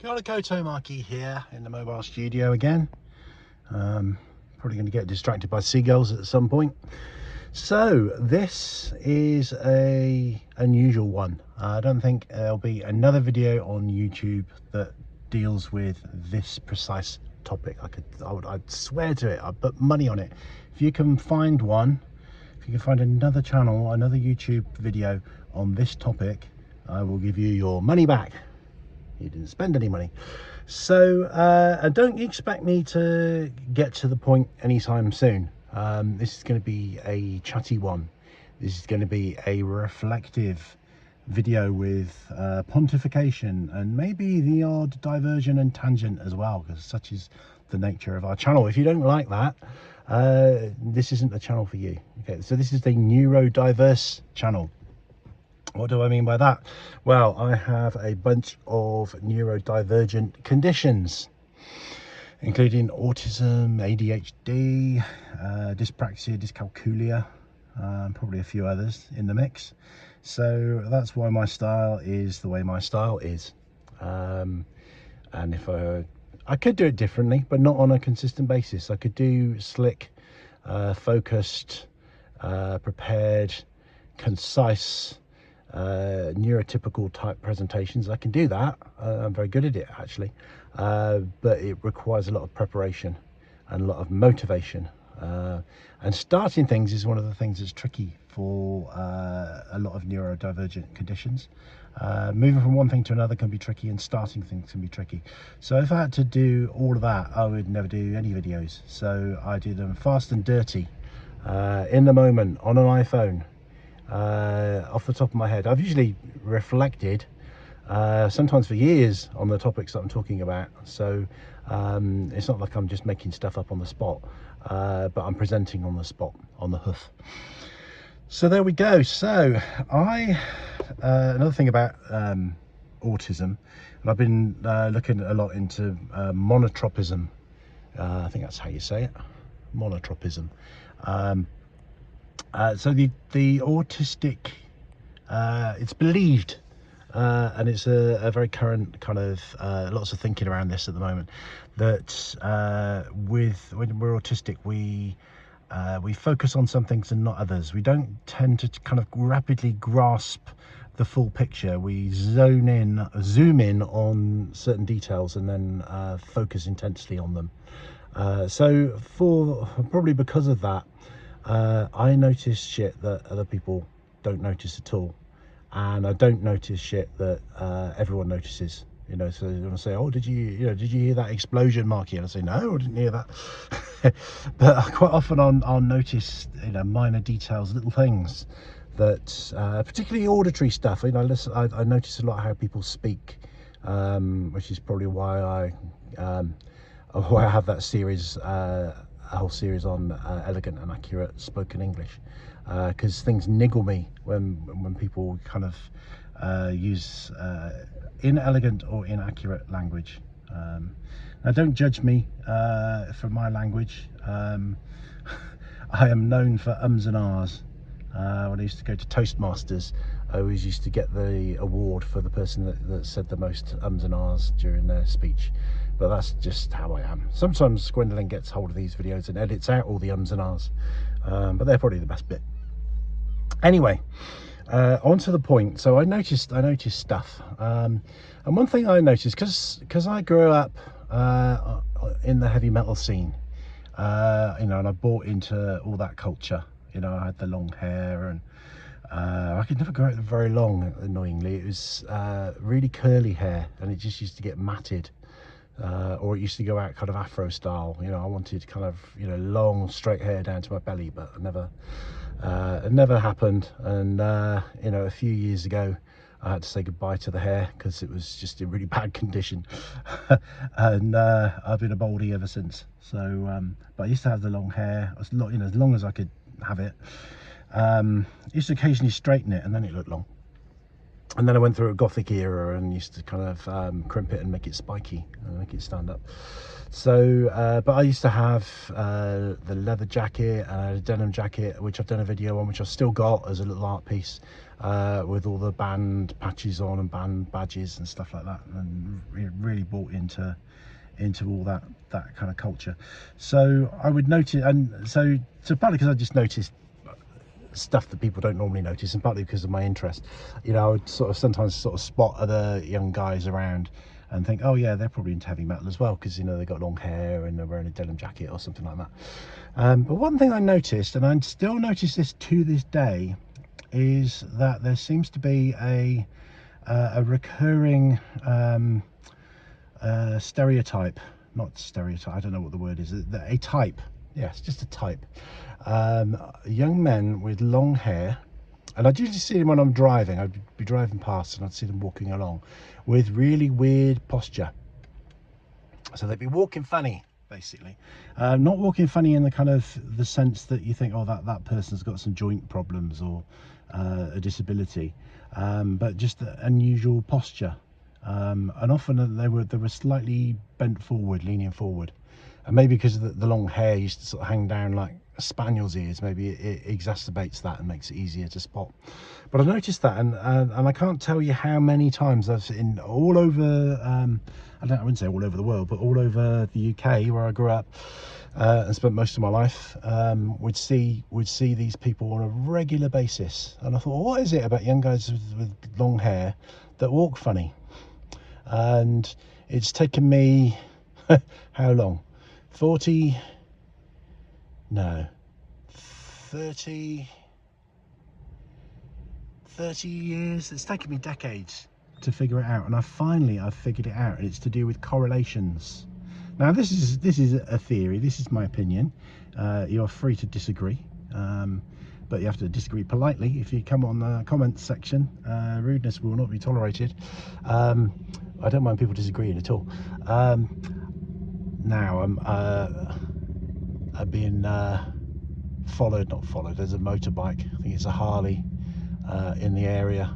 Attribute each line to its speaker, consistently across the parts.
Speaker 1: Got a Koto Marquee here in the mobile studio again. Probably going to get distracted by seagulls at some point. So this is a unusual one. I don't think there'll be another video on YouTube that deals with this precise topic. I'd swear to it. I'd put money on it. If you can find one, if you can find another channel, another YouTube video on this topic, I will give you your money back. You didn't spend any money. So don't expect me to get to the point anytime soon. This is going to be a chatty one. This is going to be a reflective video with pontification and maybe the odd diversion and tangent as well, because such is the nature of our channel. If you don't like that, this isn't the channel for you. Okay, so this is the neurodiverse channel. What do I mean by that? Well, I have a bunch of neurodivergent conditions, including autism, ADHD, dyspraxia, dyscalculia, probably a few others in the mix. So that's why my style is the way my style is. And if I could do it differently, but not on a consistent basis. I could do slick, focused, prepared, concise, Neuro-Typical type presentations. I can do that. I'm very good at it actually, but it requires a lot of preparation and a lot of motivation, and starting things is one of the things that's tricky for a lot of neurodivergent conditions. Moving from one thing to another can be tricky, and starting things can be tricky. So if I had to do all of that, I would never do any videos. So I do them fast and dirty, in the moment, on an iPhone. Off the top of my head, I've usually reflected sometimes for years on the topics that I'm talking about, so it's not like I'm just making stuff up on the spot, but I'm presenting on the spot, on the hoof. So there we go. So another thing about autism, and I've been looking a lot into monotropism. I think that's how you say it, monotropism. So the autistic, it's believed, and it's a very current kind of, lots of thinking around this at the moment, that when we're autistic, we focus on some things and not others. We don't tend to kind of rapidly grasp the full picture. We zoom in on certain details and then focus intensely on them. So probably because of that, I notice shit that other people don't notice at all, and I don't notice shit that everyone notices. You know, so when I say, "Oh, did you hear that explosion, Marky?" and I say, "No, I didn't hear that." But quite often I'll notice, minor details, little things that, particularly auditory stuff. I notice a lot how people speak, which is probably why I have that series. A whole series on elegant and accurate spoken English, because things niggle me when people kind of use inelegant or inaccurate language. Now don't judge me for my language. I am known for ums and ahs. When I used to go to Toastmasters, I always used to get the award for the person that said the most ums and ahs during their speech. But that's just how I am. Sometimes Gwendoline gets hold of these videos and edits out all the ums and ahs, but they're probably the best bit. Anyway, on to the point. So I noticed stuff, and one thing I noticed, because I grew up in the heavy metal scene, and I bought into all that culture. I had the long hair, and I could never grow it very long, annoyingly. It was really curly hair, and it just used to get matted. Or it used to go out kind of afro style. I wanted kind of long straight hair down to my belly, but it never happened. And a few years ago I had to say goodbye to the hair because it was just in really bad condition. And I've been a baldy ever since. So but I used to have the long hair as long as I could have it. Used to occasionally straighten it, and then it looked long. And then I went through a gothic era and used to kind of crimp it and make it spiky and make it stand up. So but I used to have the leather jacket and I had a denim jacket, which I've done a video on, which I've still got as a little art piece, with all the band patches on and band badges and stuff like that, and really bought into all that kind of culture. So I would notice, and so partly because I just noticed stuff that people don't normally notice, and partly because of my interest, you know, I would sort of sometimes sort of spot other young guys around and think, oh yeah, they're probably into heavy metal as well, because, you know, they've got long hair and they're wearing a denim jacket or something like that. But one thing I noticed, and I still notice this to this day, is that there seems to be a recurring stereotype, not stereotype, I don't know what the word is, a type, yes, just a type. Young men with long hair, and I'd usually see them when I'm driving. I'd be driving past and I'd see them walking along with really weird posture. So they'd be walking funny, basically. Not walking funny in the kind of the sense that you think, oh, that person's got some joint problems or a disability, but just the unusual posture. And often they were slightly bent forward, leaning forward. And maybe because of the long hair used to sort of hang down like a spaniel's ears, maybe it exacerbates that and makes it easier to spot. But I noticed that, and I can't tell you how many times I've seen all over, I wouldn't say all over the world, but all over the UK where I grew up and spent most of my life, would see these people on a regular basis. And I thought, well, what is it about young guys with long hair that walk funny? And it's taken me how long? 30 years. It's taken me decades to figure it out, and I've figured it out, and it's to do with correlations. Now this is a theory, this is my opinion. You're free to disagree, but you have to disagree politely. If you come on the comments section, rudeness will not be tolerated. I don't mind people disagreeing at all. Now I'm being not followed. There's a motorbike, I think it's a Harley, in the area,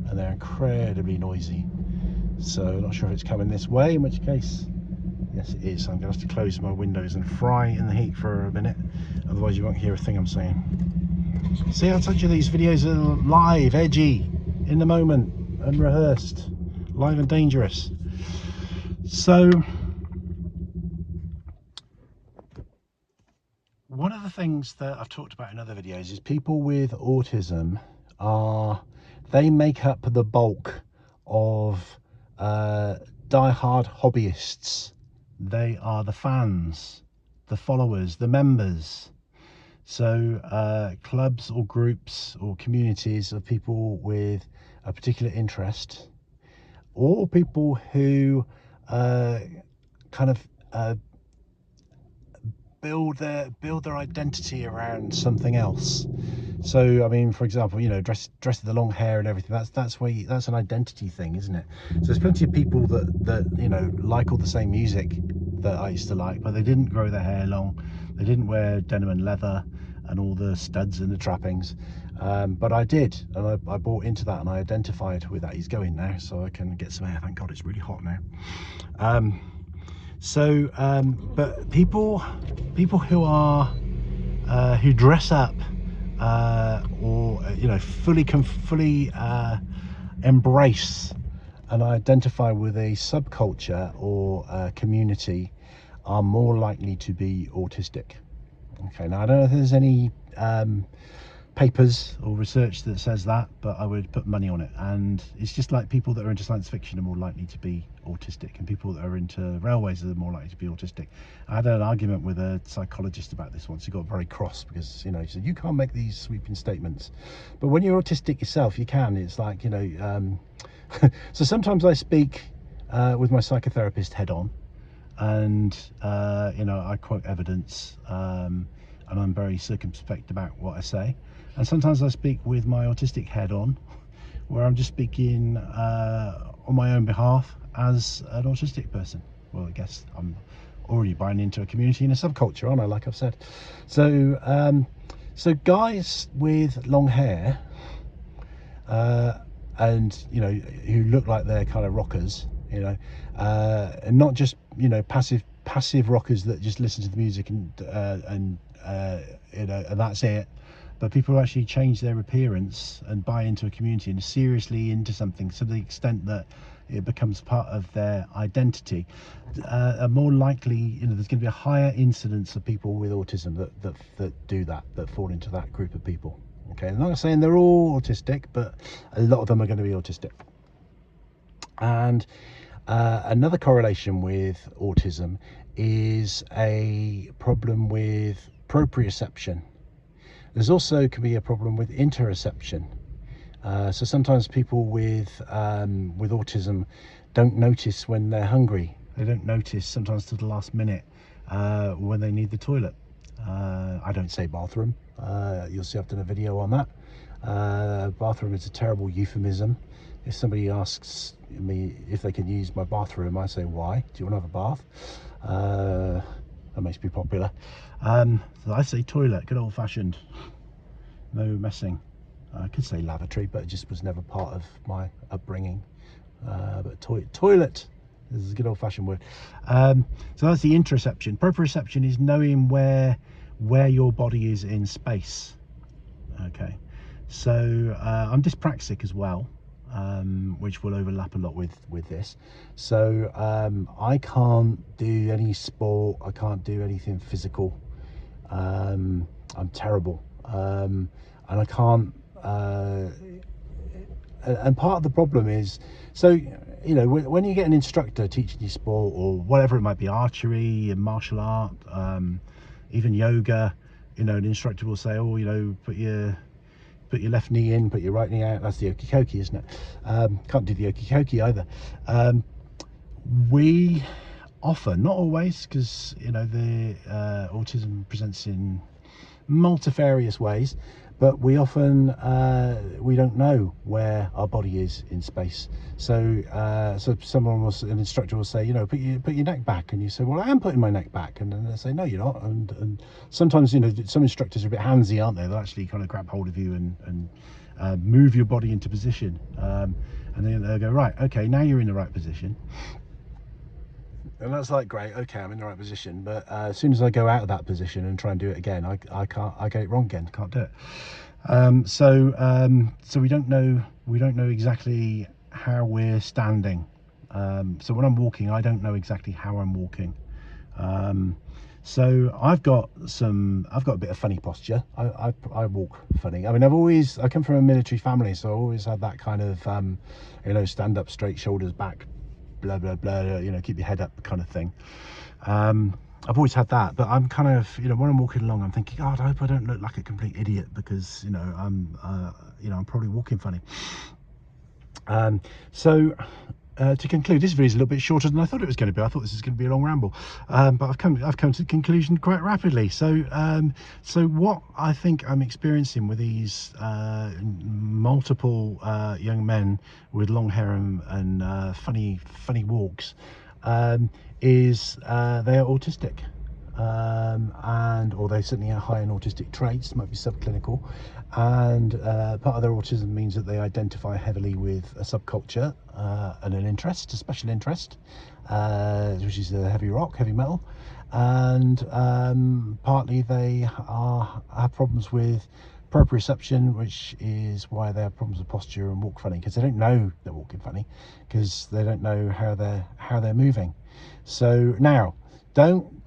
Speaker 1: and they're incredibly noisy. So I'm not sure if it's coming this way, in which case, yes it is. I'm gonna have to close my windows and fry in the heat for a minute, otherwise you won't hear a thing I'm saying. See, I told you these videos are live, edgy, in the moment, unrehearsed, live and dangerous. So one of the things that I've talked about in other videos is people with autism they make up the bulk of die-hard hobbyists. They are the fans, the followers, the members. So clubs or groups or communities of people with a particular interest, or people who kind of build their identity around something else. So I mean, for example, you know, dress with the long hair and everything, that's an identity thing, isn't it? So there's plenty of people that you know, like all the same music that I used to like, but they didn't grow their hair long, they didn't wear denim and leather and all the studs and the trappings, but I did, and I bought into that, and I identified with that. He's going now, so I can get some air. Thank God, it's really hot now. But people who are who dress up or you know, fully embrace and identify with a subculture or community are more likely to be autistic. Okay, now I don't know if there's any papers or research that says that, but I would put money on it. And it's just like people that are into science fiction are more likely to be autistic, and people that are into railways are more likely to be autistic. I had an argument with a psychologist about this once. He got very cross because, you know, he said, you can't make these sweeping statements, but when you're autistic yourself, you can. It's like, you know, so sometimes I speak with my psychotherapist head on, and you know, I quote evidence, and I'm very circumspect about what I say. And sometimes I speak with my autistic head on, where I'm just speaking on my own behalf as an autistic person. Well, I guess I'm already buying into a community and a subculture, aren't I, like I've said. So so guys with long hair and you know, who look like they're kind of rockers, you know, and not just, you know, passive rockers that just listen to the music and you know, and that's it, but people who actually change their appearance and buy into a community and seriously into something to the extent that it becomes part of their identity, are more likely, you know, there's going to be a higher incidence of people with autism that do that, that fall into that group of people. Okay, I'm not saying they're all autistic, but a lot of them are going to be autistic. And another correlation with autism is a problem with proprioception. There's also can be a problem with interoception. So sometimes people with autism don't notice when they're hungry. They don't notice sometimes to the last minute when they need the toilet. I don't say bathroom. You'll see I've done a video on that. Bathroom is a terrible euphemism. If somebody asks me if they can use my bathroom, I say, why? Do you want to have a bath? That makes me popular. So I say toilet, good old-fashioned, no messing. I could say lavatory, but it just was never part of my upbringing. But toilet is a good old-fashioned word. So that's the interoception. Proprioception is knowing where your body is in space. Okay, so I'm dyspraxic as well, which will overlap a lot with this. So I can't do any sport, I can't do anything physical. I'm terrible, and I can't, and part of the problem is, so you know, when you get an instructor teaching you sport or whatever it might be, archery and martial art, even yoga, you know, an instructor will say, oh, you know, put your left knee in, put your right knee out. That's the okie-kokie, isn't it? Can't do the okie-kokie either. We often, not always, because you know the autism presents in multifarious ways, but we often we don't know where our body is in space. So an instructor will say, you know, put your neck back, and you say, well, I am putting my neck back, and then they say, no, you're not. And sometimes, you know, some instructors are a bit handsy, aren't they? They'll actually kind of grab hold of you and move your body into position, and then they'll go, right, okay, now you're in the right position. And that's like, great, okay, I'm in the right position, but as soon as I go out of that position and try and do it again, I can't, I get it wrong again, can't do it. So we don't know exactly how we're standing. So when I'm walking, I don't know exactly how I'm walking. So I've got a bit of funny posture. I walk funny. I mean, I come from a military family, so I always had that kind of, you know, stand up straight, shoulders back, blah blah blah, you know, keep your head up kind of thing. I've always had that, but I'm kind of, you know, when I'm walking along, I'm thinking, God, I hope I don't look like a complete idiot, because you know, I'm probably walking funny. To conclude, this video is a little bit shorter than I thought it was going to be. I thought this was going to be a long ramble, but I've come to the conclusion quite rapidly. So what I think I'm experiencing with these multiple young men with long hair and funny walks is they are autistic, or they certainly have high in autistic traits, might be subclinical, and part of their autism means that they identify heavily with a subculture and an interest, a special interest, which is heavy rock, heavy metal, and partly they have problems with proprioception, which is why they have problems with posture and walk funny, because they don't know they're walking funny, because they don't know how they're moving. So now, don't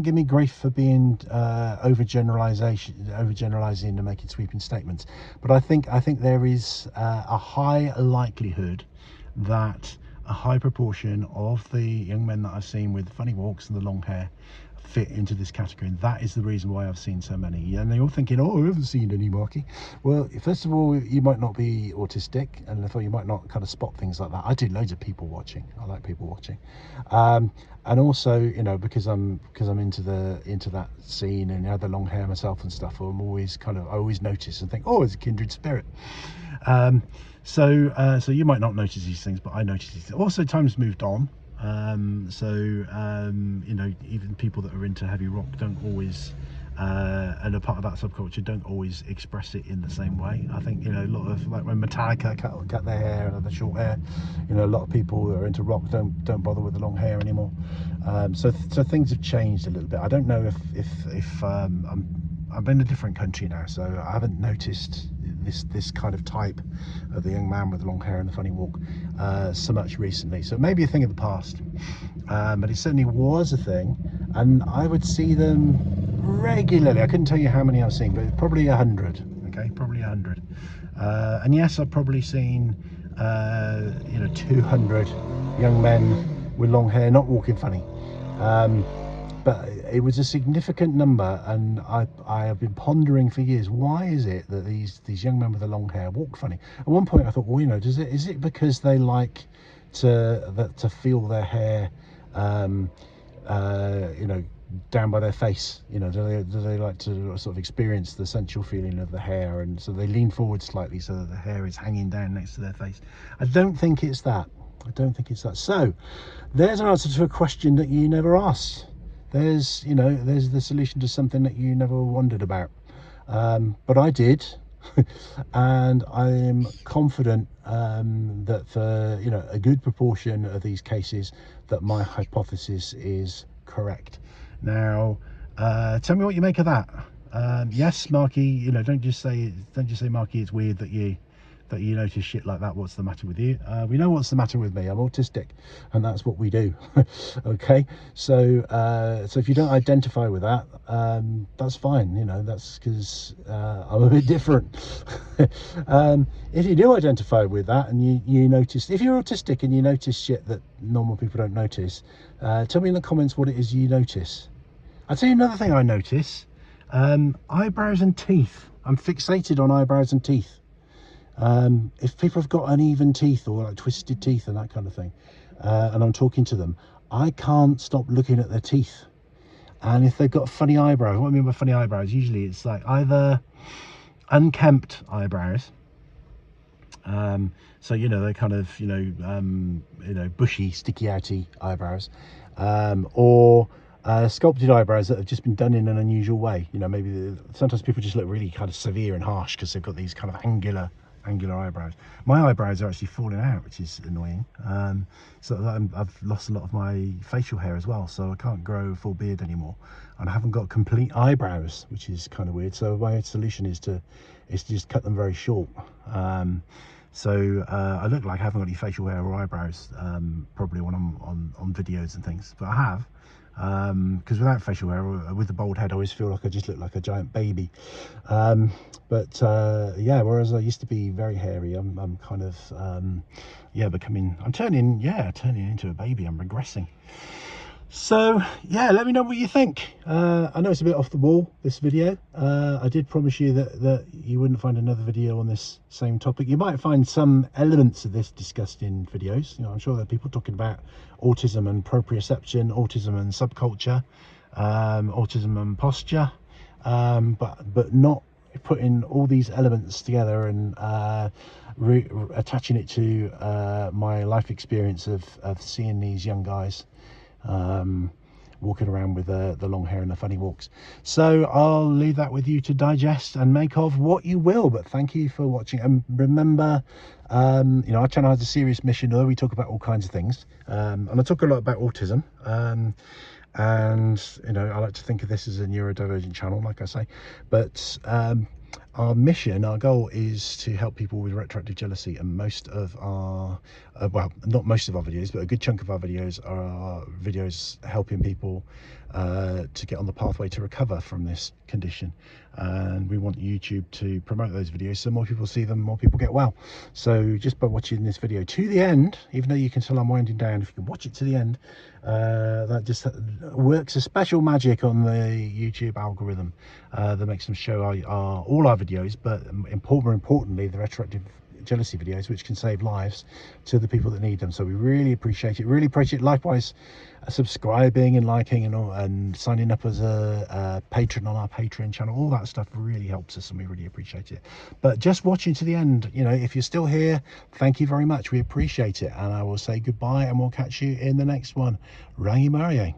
Speaker 1: give me grief for being overgeneralizing and making sweeping statements, but I think there is a high likelihood that a high proportion of the young men that I've seen with funny walks and the long hair fit into this category, and that is the reason why I've seen so many. And they're all thinking, oh, I haven't seen any, Marky. Well, first of all, you might not be autistic, and therefore you might not kind of spot things like that. I do loads of people watching. I like people watching, and also, you know, because I'm into that scene, and you know, the long hair myself and stuff, I'm always I always notice and think, oh, it's a kindred spirit. So you might not notice these things, but I notice these things. Also, time's moved on. You know, even people that are into heavy rock don't always and a part of that subculture don't always express it in the same way. I think, you know, a lot of, like when Metallica cut their hair and the short hair, you know, a lot of people that are into rock don't bother with the long hair anymore. So things have changed a little bit. I don't know if I'm in a different country now, so I haven't noticed this kind of type of the young man with the long hair and the funny walk so much recently. So it may be a thing of the past, but it certainly was a thing, and I would see them regularly. I couldn't tell you how many I've seen, but probably 100. Okay, probably 100. And yes, I've probably seen 200 young men with long hair not walking funny. But it was a significant number, and I have been pondering for years, why is it that these young men with the long hair walk funny? At one point I thought, well, you know, is it because they like to feel their hair you know, down by their face? You know, do they like to sort of experience the sensual feeling of the hair, and so they lean forward slightly so that the hair is hanging down next to their face? I don't think it's that. I don't think it's that. So there's an answer to a question that you never asked. There's the solution to something that you never wondered about, but I did. And I am confident that for, you know, a good proportion of these cases that my hypothesis is correct. Now tell me what you make of that. Yes, Marky, you know, don't just say Marky, it's weird that you notice shit like that. What's the matter with you? We know what's the matter with me. I'm autistic, and that's what we do. Okay, so if you don't identify with that, that's fine. You know, that's because I'm a bit different. If you do identify with that, and you notice, if you're autistic and you notice shit that normal people don't notice, tell me in the comments what it is you notice. I'll tell you another thing I notice: eyebrows and teeth. I'm fixated on eyebrows and teeth. If people have got uneven teeth or like twisted teeth and that kind of thing, and I'm talking to them, I can't stop looking at their teeth. And if they've got funny eyebrows, what I mean by funny eyebrows, usually it's like either unkempt eyebrows, so, you know, they're kind of, you know, bushy, sticky outy eyebrows, or sculpted eyebrows that have just been done in an unusual way. You know, maybe sometimes people just look really kind of severe and harsh because they've got these kind of angular eyebrows. My eyebrows are actually falling out, which is annoying. So I've lost a lot of my facial hair as well, so I can't grow a full beard anymore, and I haven't got complete eyebrows, which is kind of weird. So my solution is to just cut them very short. So I look like I haven't got any facial hair or eyebrows, probably when I'm on videos and things, but I have. Because without facial hair, with the bald head, I always feel like I just look like a giant baby. Yeah, whereas I used to be very hairy, I'm kind of I'm turning into a baby. I'm regressing. So yeah, let me know what you think. I know it's a bit off the wall, this video. I did promise you that you wouldn't find another video on this same topic. You might find some elements of this discussed in videos. You know, I'm sure there are people talking about autism and proprioception, autism and subculture, autism and posture, but not putting all these elements together and attaching it to my life experience of seeing these young guys walking around with the long hair and the funny walks. So I'll leave that with you to digest and make of what you will, but thank you for watching. And remember, you know, our channel has a serious mission, although we talk about all kinds of things, and I talk a lot about autism, and you know, I like to think of this as a neurodivergent channel, like I say, but our mission, our goal is to help people with retroactive jealousy, and most of our well, not most of our videos, but a good chunk of our videos are videos helping people to get on the pathway to recover from this condition. And we want YouTube to promote those videos so more people see them, more people get well. So just by watching this video to the end, even though you can tell I'm winding down, if you can watch it to the end, that just works a special magic on the YouTube algorithm that makes them show all our videos, but more importantly, the retroactive jealousy videos, which can save lives to the people that need them. So we really appreciate it. Really appreciate, likewise, subscribing and liking and signing up as a patron on our Patreon channel. All that stuff really helps us, and we really appreciate it. But just watching to the end, you know, if you're still here, thank you very much. We appreciate it, and I will say goodbye, and we'll catch you in the next one. Rangi Marie.